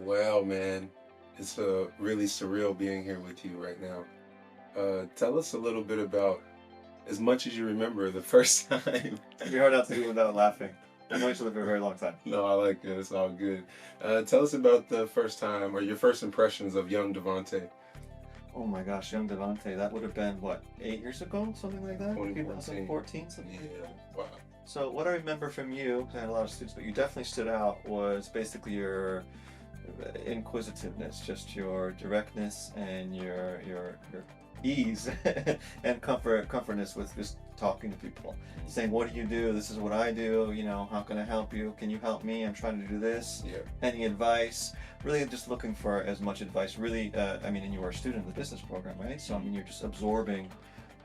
Well, man, it's really surreal being here with you right now. Tell us a little bit about, as much as you remember, the first time. It'd be hard not to do without laughing. I've known each other for a very long time. No, I like it. It's all good. Tell us about the first time or your first impressions of young Devontae. Oh my gosh, young Devontae, that would have been what, 8 years ago? Something like that? 2014. 2014, something Yeah. like that. Wow. So what I remember from you, 'cause I had a lot of students, but you definitely stood out, was basically your inquisitiveness, just your directness and your ease and comfortness with just talking to people, saying, "What do you do? This is what I do. You know, how can I help you? Can you help me? I'm trying to do this. Yeah. Any advice?" Really, just looking for as much advice. Really, I mean, and you were a student of the business program, right? So I mean, you're just absorbing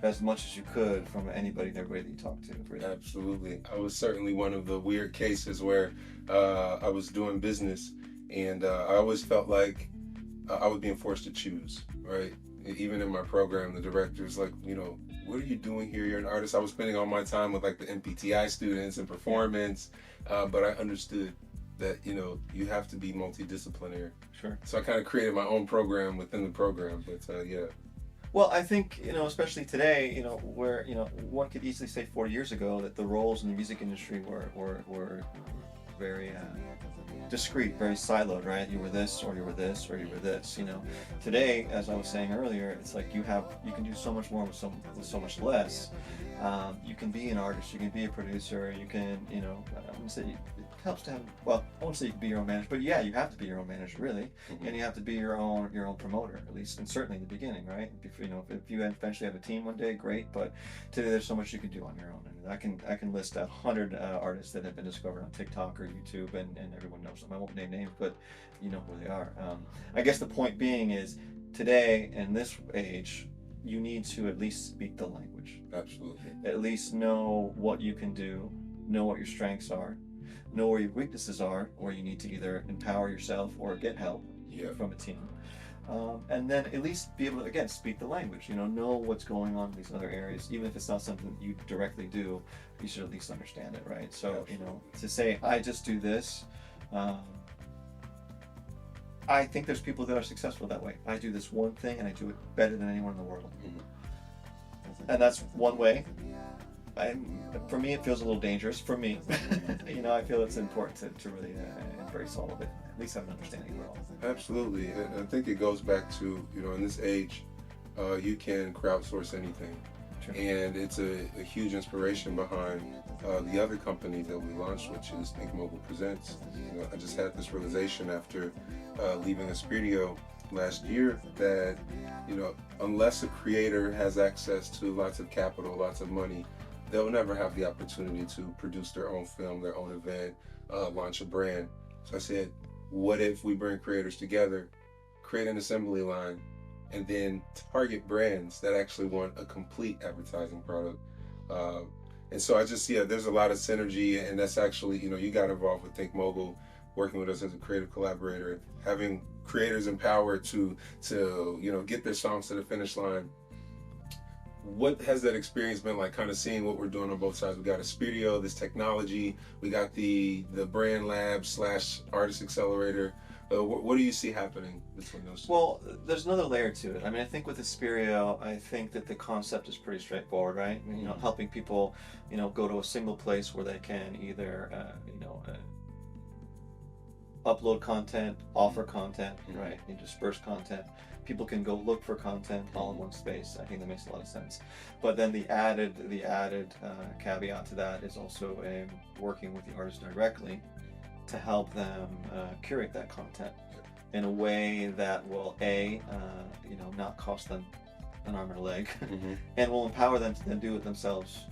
as much as you could from anybody and everybody that you talk to. Really. Absolutely. I was certainly one of the weird cases where I was doing business and I always felt like I was being forced to choose, right? Even in my program, the director's like, what are you doing here? You're an artist. I was spending all my time with like the MPTI students and performance, but I understood that, you have to be multidisciplinary. Sure. So I kind of created my own program within the program, but yeah. Well, I think, especially today, where, one could easily say 40 years ago that the roles in the music industry were very discrete, very siloed, right? You were this, or you were this, or you were this. Today, as I was saying earlier, it's like you can do so much more with so much less. You can be an artist, you can be a producer, you can, I wouldn't say it helps to have. Well, I won't say you can be your own manager, but yeah, you have to be your own manager, really, and you have to be your own promoter, at least, and certainly in the beginning, right? If you eventually have a team one day, great. But today, there's so much you can do on your own. I can list 100 artists that have been discovered on TikTok or YouTube, and everyone knows them. I won't name names, but you know who they are. I guess the point being is, today in this age, you need to at least speak the language. Absolutely. At least know what you can do, know what your strengths are, know where your weaknesses are, or you need to either empower yourself or get help from a team. And then at least be able to, again, speak the language, know what's going on in these other areas. Even if it's not something that you directly do, you should at least understand it, right? So, to say, I just do this, I think there's people that are successful that way. I do this one thing and I do it better than anyone in the world. And that's one way. For me, it feels a little dangerous. For me, I feel it's important to really embrace all of it. At least have an understanding of it all. Absolutely. And I think it goes back to, in this age, you can crowdsource anything. Sure. And it's a huge inspiration behind the other company that we launched, which is Think Mobile Presents. I just had this realization after leaving Espiridio last year that, unless a creator has access to lots of capital, lots of money, they'll never have the opportunity to produce their own film, their own event, launch a brand. So I said, what if we bring creators together, create an assembly line, and then target brands that actually want a complete advertising product? And so I just, there's a lot of synergy, and that's actually, you got involved with Think Mobile, working with us as a creative collaborator, having creators empowered to get their songs to the finish line. What has that experience been like, kind of seeing what we're doing on both sides? We got Espiridio, this technology, we got the brand lab / artist accelerator. What do you see happening between those two? Well, there's another layer to it. I mean, I think with Espiridio, I think that the concept is pretty straightforward, right? Helping people, go to a single place where they can either, upload content, offer content, right? And disperse content. People can go look for content all in one space. I think that makes a lot of sense. But then the added caveat to that is also working with the artist directly to help them curate that content in a way that will not cost them an arm and a leg, and will empower them to then do it themselves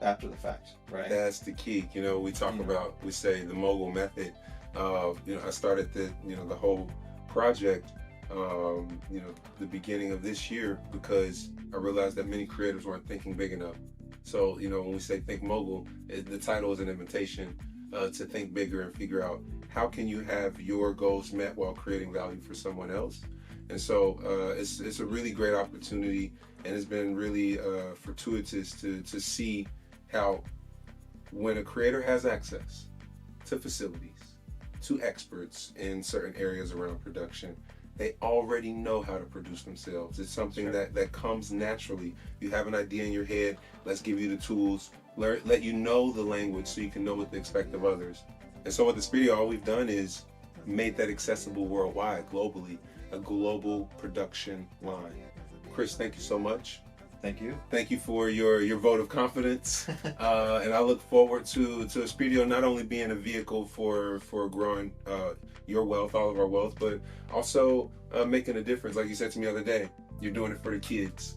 after the fact, right? That's the key. We talk about, we say the mogul method. I started the whole project the beginning of this year because I realized that many creators weren't thinking big enough. So when we say Think Mogul, the title is an invitation to think bigger and figure out how can you have your goals met while creating value for someone else. And so it's a really great opportunity, and it's been really fortuitous to see how when a creator has access to facilities, to experts in certain areas around production. They already know how to produce themselves. It's something Sure. that comes naturally. You have an idea in your head, let's give you the tools, let you know the language so you can know what to expect of others. And so with the Speedio, all we've done is made that accessible worldwide, globally, a global production line. Chris, thank you so much. Thank you. Thank you for your vote of confidence, and I look forward to Speedio not only being a vehicle for growing your wealth, all of our wealth, but also making a difference. Like you said to me the other day, you're doing it for the kids.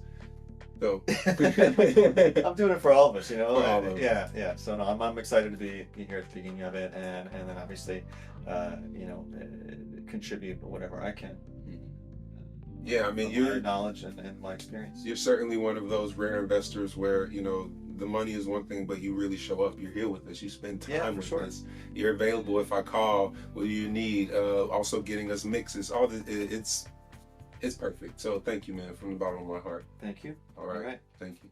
So I'm doing it for all of us, you know. For all of us. Yeah. So no, I'm excited to be here at the beginning of it, and then obviously, contribute whatever I can. Yeah, I mean, From my you're knowledge and my experience. you're certainly one of those rare investors where the money is one thing, but you really show up. You're here with us. You spend time with sure. us. You're available if I call. What do you need? Also getting us mixes. All the it's perfect. So thank you, man, from the bottom of my heart. Thank you. All right. All right. Thank you.